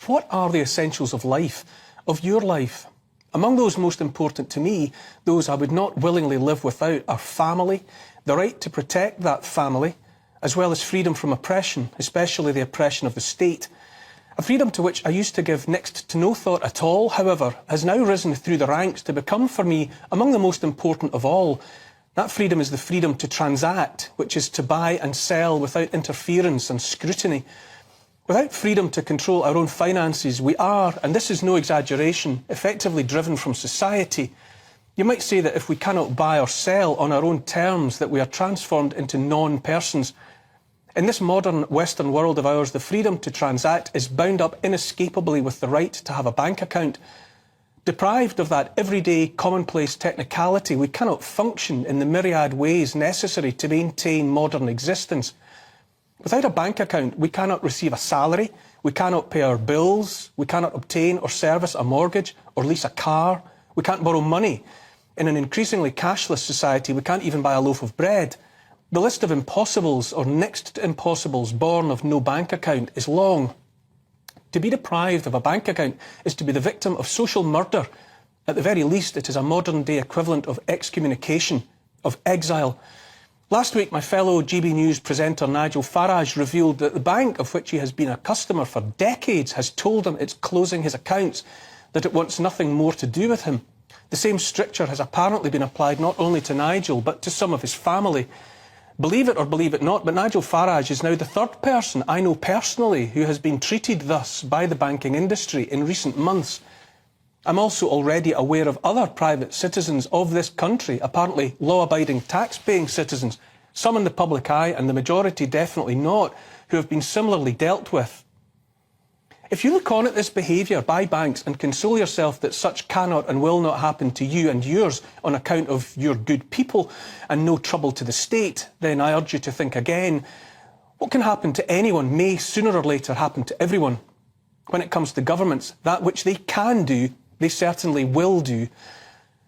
What are the essentials of life, of your life? Among those most important to me, those I would not willingly live without, are family, the right to protect that family, as well as freedom from oppression, especially the oppression of the state. A freedom to which I used to give next to no thought at all, however, has now risen through the ranks to become for me among the most important of all. That freedom is the freedom to transact, which is to buy and sell without interference and scrutiny. Without freedom to control our own finances, we are, and this is no exaggeration, effectively driven from society. You might say that if we cannot buy or sell on our own terms, that we are transformed into non-persons. In this modern Western world of ours, the freedom to transact is bound up inescapably with the right to have a bank account. Deprived of that everyday, commonplace technicality, we cannot function in the myriad ways necessary to maintain modern existence. Without a bank account, we cannot receive a salary, we cannot pay our bills, we cannot obtain or service a mortgage or lease a car, we can't borrow money. In an increasingly cashless society, we can't even buy a loaf of bread. The list of impossibles or next to impossibles born of no bank account is long. To be deprived of a bank account is to be the victim of social murder. At the very least, it is a modern-day equivalent of excommunication, of exile. Last week, my fellow GB News presenter Nigel Farage revealed that the bank of which he has been a customer for decades has told him it's closing his accounts, that it wants nothing more to do with him. The same stricture has apparently been applied not only to Nigel, but to some of his family. Believe it or believe it not, but Nigel Farage is now the third person I know personally who has been treated thus by the banking industry in recent months. I'm also already aware of other private citizens of this country, apparently law-abiding tax-paying citizens, some in the public eye and the majority definitely not, who have been similarly dealt with. If you look on at this behaviour by banks and console yourself that such cannot and will not happen to you and yours on account of your good people and no trouble to the state, then I urge you to think again. What can happen to anyone may sooner or later happen to everyone. When it comes to governments, that which they can do, they certainly will do.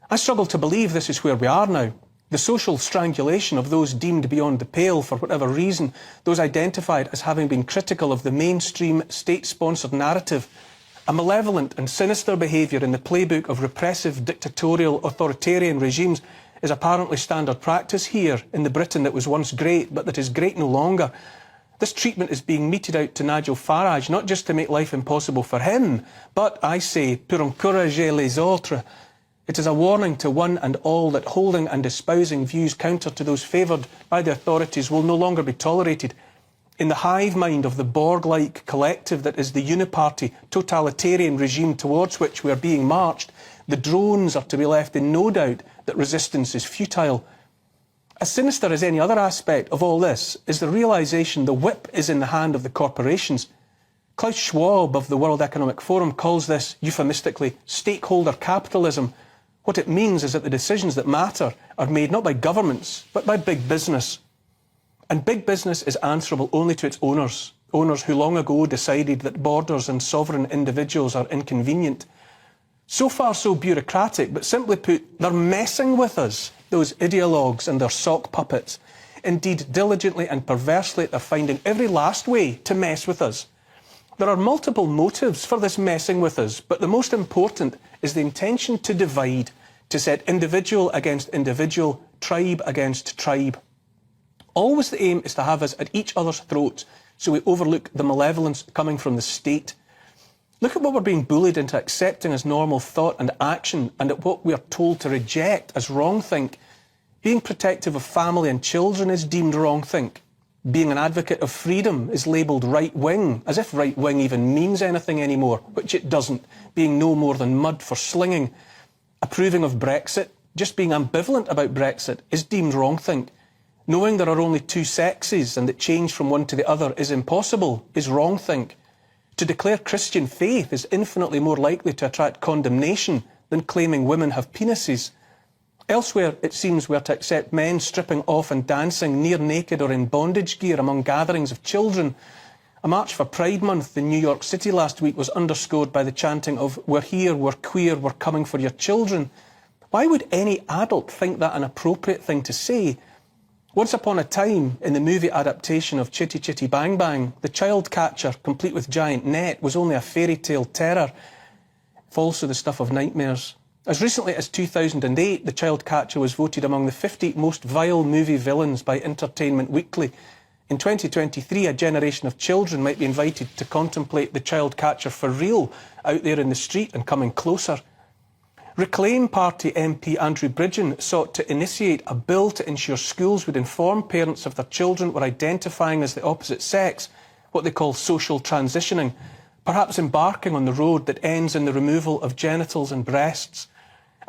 I struggle to believe this is where we are now. The social strangulation of those deemed beyond the pale for whatever reason, those identified as having been critical of the mainstream state-sponsored narrative, a malevolent and sinister behaviour in the playbook of repressive, dictatorial, authoritarian regimes is apparently standard practice here in the Britain that was once great, but that is great no longer. This treatment is being meted out to Nigel Farage, not just to make life impossible for him, but, I say, pour encourager les autres. It is a warning to one and all that holding and espousing views counter to those favoured by the authorities will no longer be tolerated. In the hive mind of the Borg-like collective that is the uniparty, totalitarian regime towards which we are being marched, the drones are to be left in no doubt that resistance is futile. As sinister as any other aspect of all this is the realisation the whip is in the hand of the corporations. Klaus Schwab of the World Economic Forum calls this, euphemistically, stakeholder capitalism. What it means is that the decisions that matter are made not by governments, but by big business. And big business is answerable only to its owners, owners who long ago decided that borders and sovereign individuals are inconvenient. So far so bureaucratic, but simply put, they're messing with us, those ideologues and their sock puppets. Indeed, diligently and perversely, they're finding every last way to mess with us. There are multiple motives for this messing with us, but the most important is the intention to divide, to set individual against individual, tribe against tribe. Always the aim is to have us at each other's throats, so we overlook the malevolence coming from the state. Look at what we're being bullied into accepting as normal thought and action, and at what we are told to reject as wrong-think. Being protective of family and children is deemed wrong-think. Being an advocate of freedom is labelled right-wing, as if right-wing even means anything anymore, which it doesn't, being no more than mud for slinging. Approving of Brexit, just being ambivalent about Brexit, is deemed wrong-think. Knowing there are only two sexes and that change from one to the other is impossible is wrong-think. To declare Christian faith is infinitely more likely to attract condemnation than claiming women have penises. Elsewhere, it seems we are to accept men stripping off and dancing near naked or in bondage gear among gatherings of children. A march for Pride Month in New York City last week was underscored by the chanting of "We're here, we're queer, we're coming for your children." Why would any adult think that an appropriate thing to say? Once upon a time, in the movie adaptation of Chitty Chitty Bang Bang, the child catcher, complete with giant net, was only a fairy tale terror, also the stuff of nightmares. As recently as 2008, the child catcher was voted among the 50 most vile movie villains by Entertainment Weekly. In 2023, a generation of children might be invited to contemplate the child catcher for real, out there in the street and coming closer. Reclaim Party MP Andrew Bridgen sought to initiate a bill to ensure schools would inform parents if their children were identifying as the opposite sex, what they call social transitioning, perhaps embarking on the road that ends in the removal of genitals and breasts.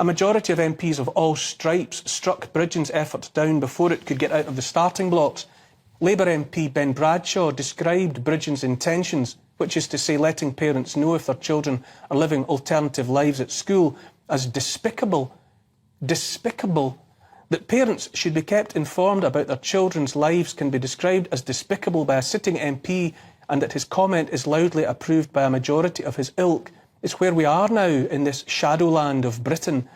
A majority of MPs of all stripes struck Bridgen's efforts down before it could get out of the starting blocks. Labour MP Ben Bradshaw described Bridgen's intentions, which is to say letting parents know if their children are living alternative lives at school, as despicable. Despicable. That parents should be kept informed about their children's lives can be described as despicable by a sitting MP, and that his comment is loudly approved by a majority of his ilk, is where we are now in this shadowland of Britain.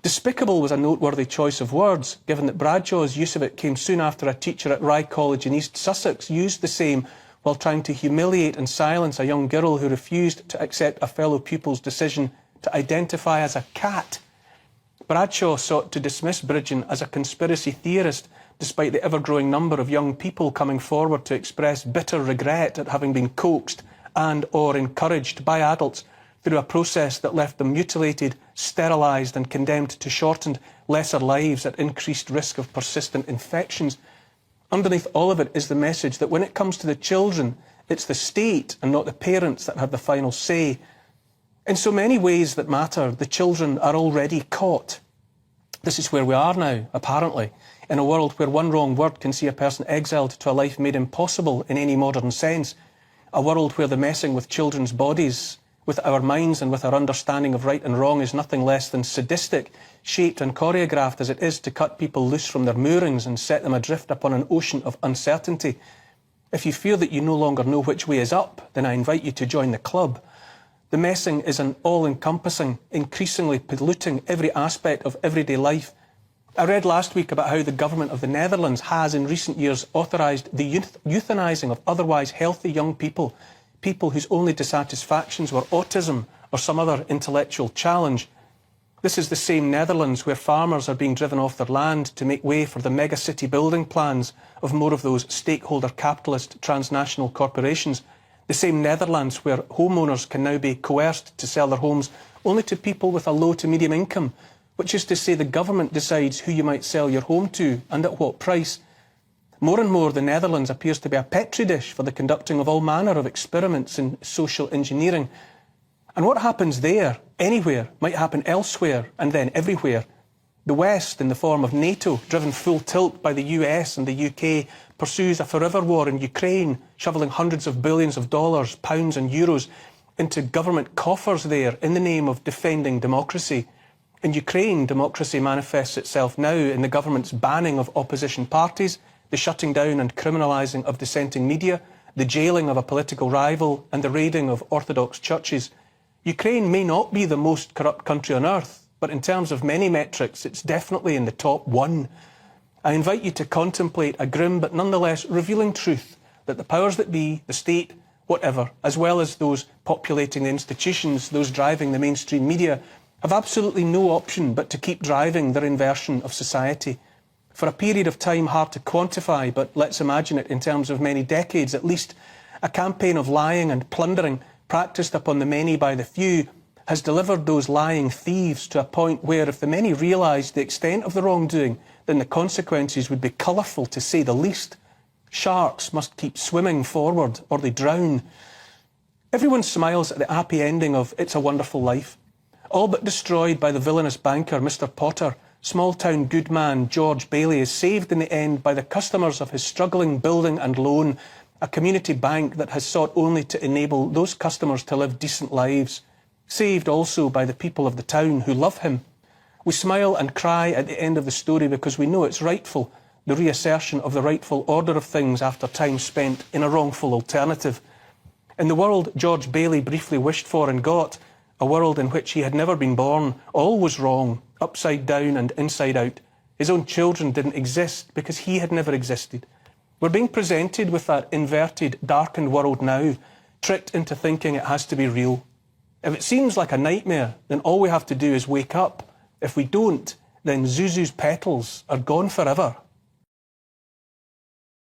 Despicable was a noteworthy choice of words, given that Bradshaw's use of it came soon after a teacher at Rye College in East Sussex used the same while trying to humiliate and silence a young girl who refused to accept a fellow pupil's decision to identify as a cat. Bradshaw sought to dismiss Bridgen as a conspiracy theorist, despite the ever-growing number of young people coming forward to express bitter regret at having been coaxed and or encouraged by adults through a process that left them mutilated, sterilised and condemned to shortened, lesser lives at increased risk of persistent infections. Underneath all of it is the message that when it comes to the children, it's the state and not the parents that have the final say. In so many ways that matter, the children are already caught. This is where we are now, apparently, in a world where one wrong word can see a person exiled to a life made impossible in any modern sense. A world where the messing with children's bodies, with our minds and with our understanding of right and wrong is nothing less than sadistic, shaped and choreographed as it is to cut people loose from their moorings and set them adrift upon an ocean of uncertainty. If you fear that you no longer know which way is up, then I invite you to join the club. The messing is an all-encompassing, increasingly polluting every aspect of everyday life. I read last week about how the government of the Netherlands has in recent years authorised the euthanising of otherwise healthy young people, people whose only dissatisfactions were autism or some other intellectual challenge. This is the same Netherlands where farmers are being driven off their land to make way for the mega-city building plans of more of those stakeholder capitalist transnational corporations. The same Netherlands where homeowners can now be coerced to sell their homes only to people with a low to medium income, which is to say the government decides who you might sell your home to and at what price. More and more, the Netherlands appears to be a petri dish for the conducting of all manner of experiments in social engineering. And what happens there, anywhere, might happen elsewhere and then everywhere. The West, in the form of NATO, driven full tilt by the US and the UK, pursues a forever war in Ukraine, shoveling hundreds of billions of dollars, pounds and euros into government coffers there in the name of defending democracy. In Ukraine, democracy manifests itself now in the government's banning of opposition parties, the shutting down and criminalising of dissenting media, the jailing of a political rival and the raiding of Orthodox churches. Ukraine may not be the most corrupt country on earth, but in terms of many metrics, it's definitely in the top one. I invite you to contemplate a grim but nonetheless revealing truth that the powers that be, the state, whatever, as well as those populating the institutions, those driving the mainstream media, have absolutely no option but to keep driving their inversion of society. For a period of time hard to quantify, but let's imagine it in terms of many decades at least, a campaign of lying and plundering practised upon the many by the few has delivered those lying thieves to a point where if the many realised the extent of the wrongdoing, then the consequences would be colourful to say the least. Sharks must keep swimming forward or they drown. Everyone smiles at the happy ending of It's a Wonderful Life. All but destroyed by the villainous banker Mr. Potter, small-town good man George Bailey is saved in the end by the customers of his struggling building and loan, a community bank that has sought only to enable those customers to live decent lives. Saved also by the people of the town who love him. We smile and cry at the end of the story because we know it's rightful, the reassertion of the rightful order of things after time spent in a wrongful alternative. In the world George Bailey briefly wished for and got, a world in which he had never been born, all was wrong, upside down and inside out. His own children didn't exist because he had never existed. We're being presented with that inverted, darkened world now, tricked into thinking it has to be real. If it seems like a nightmare, then all we have to do is wake up. If we don't, then Zuzu's petals are gone forever.